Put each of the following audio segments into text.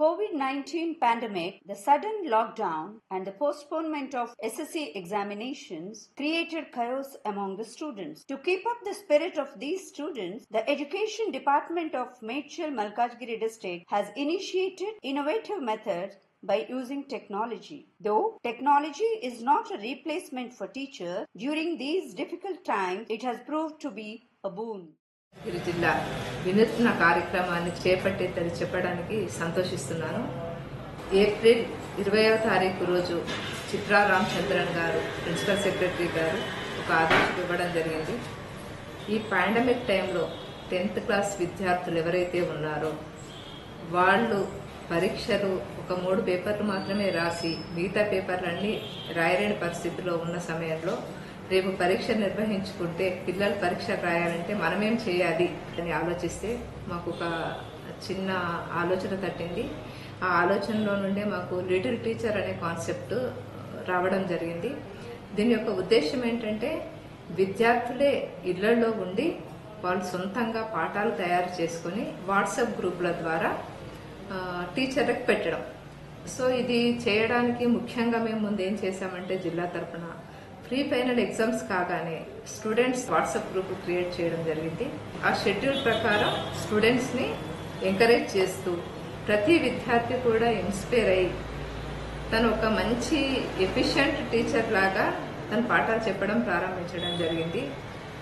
COVID-19 pandemic, the sudden lockdown, and the postponement of SSC examinations created chaos among the students. To keep up the spirit of these students, the Education Department of Medchal Malkajgiri district has initiated innovative methods by using technology. Though technology is not a replacement for teachers, during these difficult times, it has proved to be a boon. జిల్లా వినూత్న కార్యక్రమాన్ని చేపట్టేదని చెప్పడానికి సంతోషిస్తున్నాను. April 20వ తారీఖు రోజు చిత్రా రామచంద్రన్ గారు principal secretary గారు ఒక ఆదేశం ఇవ్వడం జరిగింది. ఈ పాండమిక్ టైంలో 10th క్లాస్ విద్యార్థులు ఎవరైతే ఉన్నారో వాళ్ళు పరీక్షలు ఒక 3 పేపర్లు మాత్రమే రాసి మిగతా పేపర్లన్నీ రాయలేని పరిస్థితిలో ఉన్న సమయంలో రేపు పరీక్ష నిర్వహించుకుంటే పిల్లలు పరీక్ష రాయాలంటే మనమేం చేయాలి అని ఆలోచిస్తే మాకు ఒక చిన్న ఆలోచన తట్టింది. ఆ ఆలోచనలో నుండే మాకు లిటిల్ టీచర్ అనే కాన్సెప్ట్ రావడం జరిగింది. దీని యొక్క ఉద్దేశం ఏంటంటే విద్యార్థులే ఇళ్లలో ఉండి వాళ్ళు సొంతంగా పాఠాలు తయారు చేసుకొని వాట్సాప్ గ్రూపుల ద్వారా టీచర్లకు పెట్టడం. సో ఇది చేయడానికి ముఖ్యంగా మేము ముందు ఏం చేశామంటే జిల్లా తరఫున ప్రీ ఫైనల్ ఎగ్జామ్స్ కాగానే స్టూడెంట్స్ వాట్సాప్ గ్రూప్ క్రియేట్ చేయడం జరిగింది. ఆ షెడ్యూల్ ప్రకారం స్టూడెంట్స్ని ఎంకరేజ్ చేస్తూ ప్రతి విద్యార్థి కూడా ఇన్స్పైర్ అయ్యి తను ఒక మంచి ఎఫిషియెంట్ టీచర్ లాగా తన పాఠాలు చెప్పడం ప్రారంభించడం జరిగింది.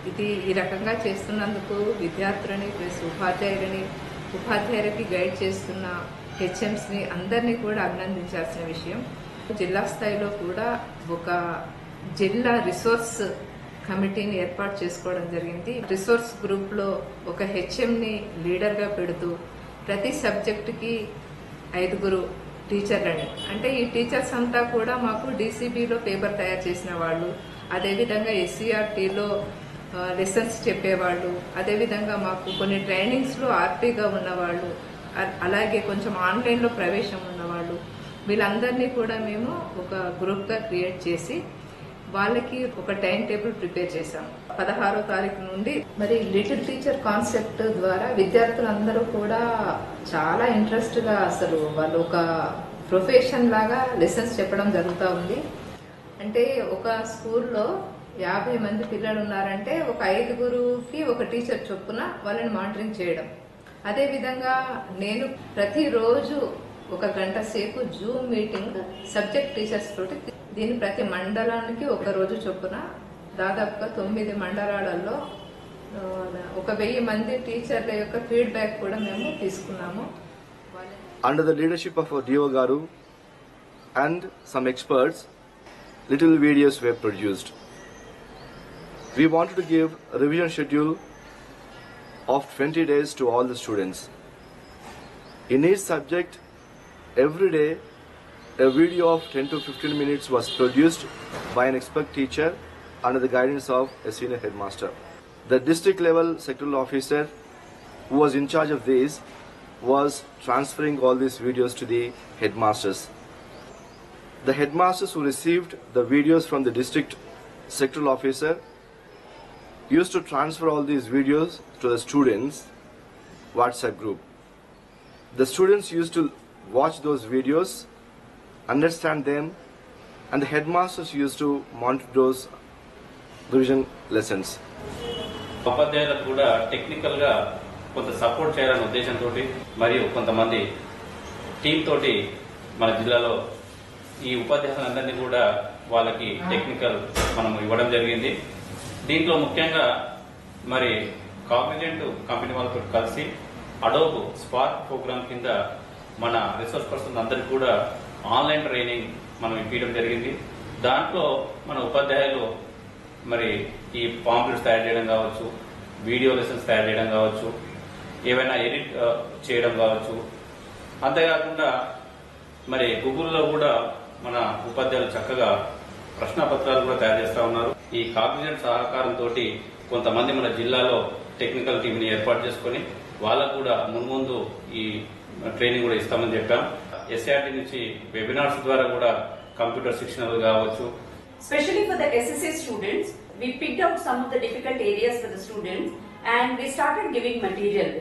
ఇది ఈ రకంగా చేస్తున్నందుకు విద్యార్థులని ప్లస్ ఉపాధ్యాయులకి గైడ్ చేస్తున్న హెచ్ఎంస్ని అందరినీ కూడా అభినందించాల్సిన విషయం. జిల్లా స్థాయిలో కూడా ఒక జిల్లా రిసోర్స్ కమిటీని ఏర్పాటు చేసుకోవడం జరిగింది. రిసోర్స్ గ్రూప్లో ఒక హెచ్ఎంని లీడర్గా పెడుతూ ప్రతి సబ్జెక్టుకి 5 టీచర్లని, అంటే ఈ టీచర్స్ అంతా కూడా మాకు డీసీబీలో పేపర్ తయారు చేసిన వాళ్ళు, అదేవిధంగా ఎస్సీఆర్టీలో లెసన్స్ చెప్పేవాళ్ళు, అదేవిధంగా మాకు కొన్ని ట్రైనింగ్స్లో ఆర్పీగా ఉన్నవాళ్ళు, అలాగే కొంచెం ఆన్లైన్లో ప్రవేశం ఉన్నవాళ్ళు, వీళ్ళందరినీ కూడా మేము ఒక గ్రూప్గా క్రియేట్ చేసి వాళ్ళకి ఒక టైం టేబుల్ ప్రిపేర్ చేశాం. 16వ తారీఖు నుండి మరి లిటిల్ టీచర్ కాన్సెప్ట్ ద్వారా విద్యార్థులందరూ కూడా చాలా ఇంట్రెస్ట్గా అసలు వాళ్ళు ఒక ప్రొఫెషన్ లాగా లెసన్స్ చెప్పడం జరుగుతూ ఉంది. అంటే ఒక స్కూల్లో 50 మంది పిల్లలు ఉన్నారంటే ఒక 5గురికి ఒక టీచర్ చొప్పున వాళ్ళని మానిటరింగ్ చేయడం. అదేవిధంగా నేను ప్రతిరోజు 1 గంట సేపు జూమ్ మీటింగ్ సబ్జెక్ట్ టీచర్స్ తోటి, దీని ప్రతి మండలానికి 1 రోజు చొప్పున దాదాపుగా 9 మండలాలలో 1000 మంది టీచర్ల యొక్క ఫీడ్బ్యాక్ కూడా మేము తీసుకున్నాము. Under the leadership of DO Garu and some experts, little videos were produced. We wanted to give a revision schedule of 20 days to all the students. In each subject, every day, a video of 10 to 15 minutes was produced by an expert teacher under the guidance of a senior headmaster. The district level sectoral officer who was in charge of this was transferring all these videos to the headmasters. The headmasters who received the videos from the district sectoral officer used to transfer all these videos to the students' WhatsApp group. The students used to watch those videos, understand them, and the headmasters used to monitor those revision lessons. ఉపాధ్యాయులకు కూడా technical గా కొంత support చేయాలనే ఉద్దేశంతో మరియు కొంతమంది team తోటి మన జిల్లాలో ఈ ఉపాధ్యాయులందరినీ కూడా వాళ్ళకి టెక్నికల్ మనం ఇవ్వడం జరిగింది. దీంట్లో ముఖ్యంగా మరి కాగ్నిజెంట్ కంపెనీ వాళ్ళతో కలిసి అడోబ్ స్పార్క్ ప్రోగ్రామ్ కింద మన రిసోర్స్ పర్సన్స్ అందరికీ కూడా ఆన్లైన్ ట్రైనింగ్ మనం ఇప్పించడం జరిగింది. దాంట్లో మన ఉపాధ్యాయులు మరి ఈ పాంప్లెట్స్ తయారు చేయడం కావచ్చు, వీడియో లెసన్స్ తయారు చేయడం కావచ్చు, ఏవైనా ఎడిట్ చేయడం కావచ్చు. అంతేకాకుండా మరి గూగుల్లో కూడా మన ఉపాధ్యాయులు చక్కగా ప్రశ్నపత్రాలు కూడా తయారు చేస్తూ ఉన్నారు. ఈ కాగ్నిజెంట్ సహకారంతో కొంతమంది మన జిల్లాలో టెక్నికల్ టీంని ఏర్పాటు చేసుకుని వాళ్ళకు కూడా మున్ముందు ఈ ట్రైనింగ్ కూడా ఇస్తామని చెప్పాం. ఎస్ఆర్టీ నుంచి వెబినార్స్ ద్వారా కూడా కంప్యూటర్ శిక్షణలు కావచ్చు. Especially for the SSA students, we picked out some of the difficult areas for the students and we started giving material.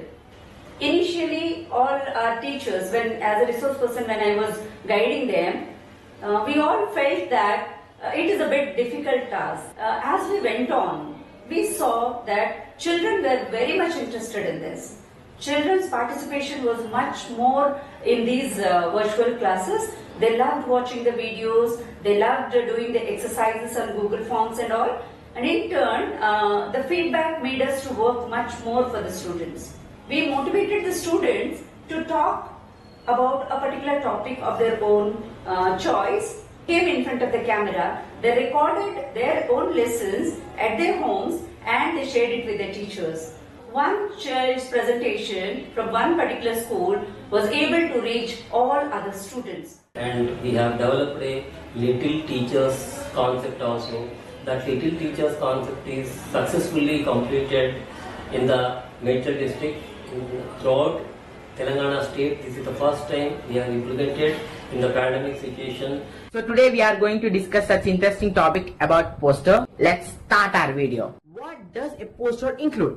Initially, all our teachers, as a resource person, when I was guiding them, we all felt that it is a bit difficult task. As we went on, we saw that children were very much interested in this. Children's participation was much more in these virtual classes. They loved watching the videos, they loved doing the exercises on Google Forms and all. And in turn, the feedback made us to work much more for the students. We motivated the students to talk about a particular topic of their own choice, came in front of the camera, they recorded their own lessons at their homes and they shared it with their teachers. One child's presentation from one particular school was able to reach all other students. And we have developed a little teachers concept also. That little teachers concept is successfully completed in the Medchal district. Throughout Telangana state, this is the first time we have implemented in the pandemic situation. So today we are going to discuss such interesting topic about poster. Let's start our video. What does a poster include?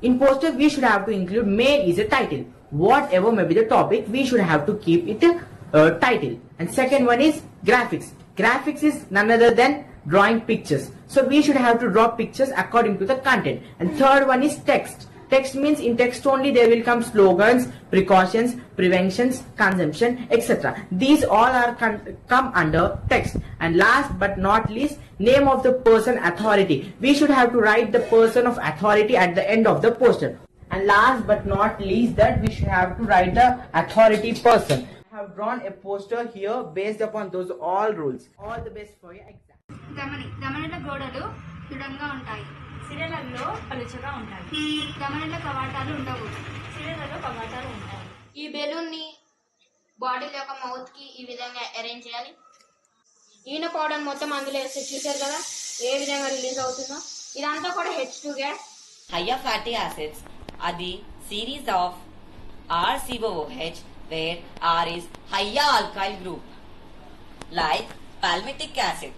In poster we should have to include main is a title. Whatever may be the topic, we should have to keep it a title. And second one is graphics. Graphics is none other than drawing pictures. So we should have to draw pictures according to the content. And third one is text. Text means in text only there will come slogans, precautions, preventions, consumption, etc. These all are come under text. And last but not least, name of the person authority. We should have to write the person of authority at the end of the poster. And last but not least, that we should have to write the authority person. I have drawn a poster here based upon those all rules. All the best for your exam. గమనిల గోడలు దృఢంగా ఉంటాయి. సిరలలో పలుచగా ఉంటాయి. గమనిల కవాటాలు ఉండవు. సిరలలో కవాటాలు ఉంటాయి. ఈ balloon ని bottle యొక్క మౌత్ కి ఈ విధంగా అరేంజ్ చేయాలి. ఈన పౌడర్ మొత్తం అందులో వేస్తే చూసారు కదా ఏ విధంగా రిలీజ్ అవుతుందో. ఇదంతా కూడా H2 gas. Higher fatty acids are the series of RCOOH where R is higher alkyl group like palmitic acid.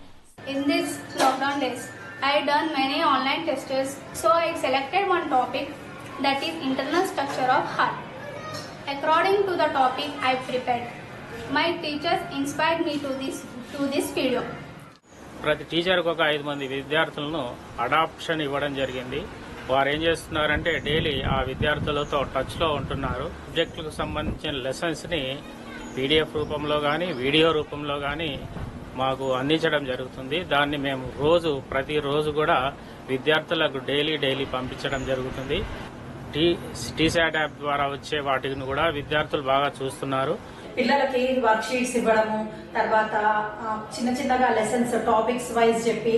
In this lockdown days, I done many online tests, so I selected one topic, that is internal structure of heart. According to the topic I prepared, my teachers inspired me to this video. ప్రతి టీచర్కి ఒక 5 మంది విద్యార్థులను adoption ఇవ్వడం జరిగింది. వారు ఏం చేస్తున్నారంటే డైలీ ఆ విద్యార్థులతో టచ్లో ఉంటున్నారు. సబ్జెక్టులకు సంబంధించిన లెసన్స్ని పీడిఎఫ్ రూపంలో కానీ వీడియో రూపంలో కానీ మాకు అందించడం జరుగుతుంది. దాన్ని మేము ప్రతిరోజు కూడా విద్యార్థులకు డైలీ పంపించడం జరుగుతుంది. టీశాట్ యాప్ ద్వారా వచ్చే వాటిని కూడా విద్యార్థులు బాగా చూస్తున్నారు. పిల్లలకి వర్క్ షీట్స్ ఇవ్వడము, తర్వాత చిన్నగా లెసన్స్ టాపిక్స్ వైజ్ చెప్పి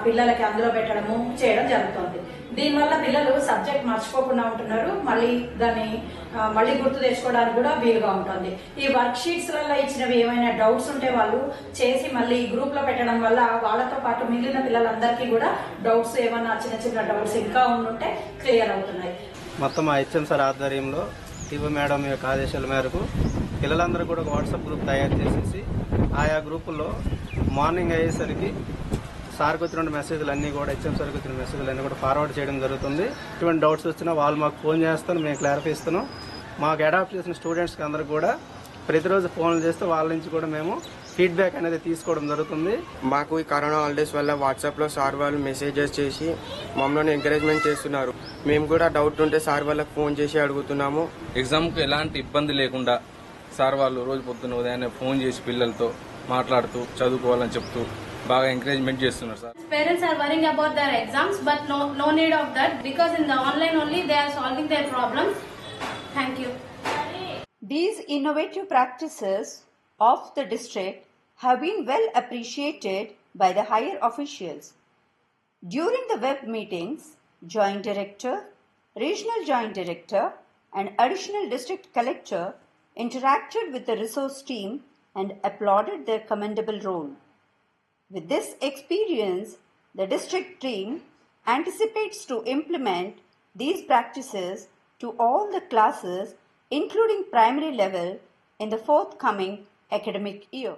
పిల్లలకి అందులో పెట్టడము చేయడం జరుగుతుంది. దీనివల్ల పిల్లలు సబ్జెక్ట్ మర్చిపోకుండా ఉంటున్నారు. మళ్ళీ గుర్తు తెచ్చుకోవడానికి కూడా వీలుగా ఉంటుంది. ఈ వర్క్ షీట్స్ వల్ల ఇచ్చినవి ఏమైనా డౌట్స్ ఉంటే వాళ్ళు చేసి మళ్ళీ గ్రూప్ లో పెట్టడం వల్ల వాళ్ళతో పాటు మిగిలిన పిల్లలందరికీ కూడా డౌట్స్ ఏమైనా చిన్న డౌట్స్ ఇంకా ఉంటే క్లియర్ అవుతున్నాయి. మొత్తం ఆ హెచ్ఎం సార్ ఆధ్వర్యంలో టీవీ మేడం యొక్క ఆదేశాల మేరకు పిల్లలందరూ కూడా ఒక వాట్సాప్ గ్రూప్ తయారు చేసేసి ఆయా గ్రూపుల్లో మార్నింగ్ అయ్యేసరికి సార్కి వచ్చిన మెసేజ్లు అన్నీ కూడా హెచ్ఎం సార్కి వచ్చిన మెసేజ్లు అన్నీ కూడా ఫార్వర్డ్ చేయడం జరుగుతుంది. ఎటువంటి డౌట్స్ వచ్చినా వాళ్ళు మాకు ఫోన్ చేస్తాను, మేము క్లారిఫై ఇస్తున్నాం. మాకు అడాప్ట్ చేసిన స్టూడెంట్స్కి అందరికి కూడా ప్రతిరోజు ఫోన్లు చేస్తే వాళ్ళ నుంచి కూడా మేము ఫీడ్బ్యాక్ అనేది తీసుకోవడం జరుగుతుంది. మాకు ఈ కరోనా హాలిడేస్ వల్ల వాట్సాప్లో సార్ వాళ్ళు మెసేజెస్ చేసి మమ్మల్ని ఎంకరేజ్మెంట్ చేస్తున్నారు. మేము కూడా డౌట్ ఉంటే సార్ వాళ్ళకి ఫోన్ చేసి అడుగుతున్నాము. ఎగ్జామ్కి ఎలాంటి ఇబ్బంది లేకుండా సార్ వాళ్ళు రోజు పొద్దున్న ఉదయాన్నే ఫోన్ చేసి పిల్లలతో మాట్లాడుతూ చదువుకోవాలని చెప్తూ బాగా ఎంకరేజ్మెంట్ చేస్తున్నారు sir. Parents are worrying about their exams, but no need of that, because in the online only they are solving their problems. Thank you. These innovative practices of the district have been well appreciated by the higher officials. During the web meetings, Joint Director, Regional Joint Director and Additional District Collector interacted with the resource team and applauded their commendable role. With this experience, the district team anticipates to implement these practices to all the classes, including primary level, in the forthcoming academic year.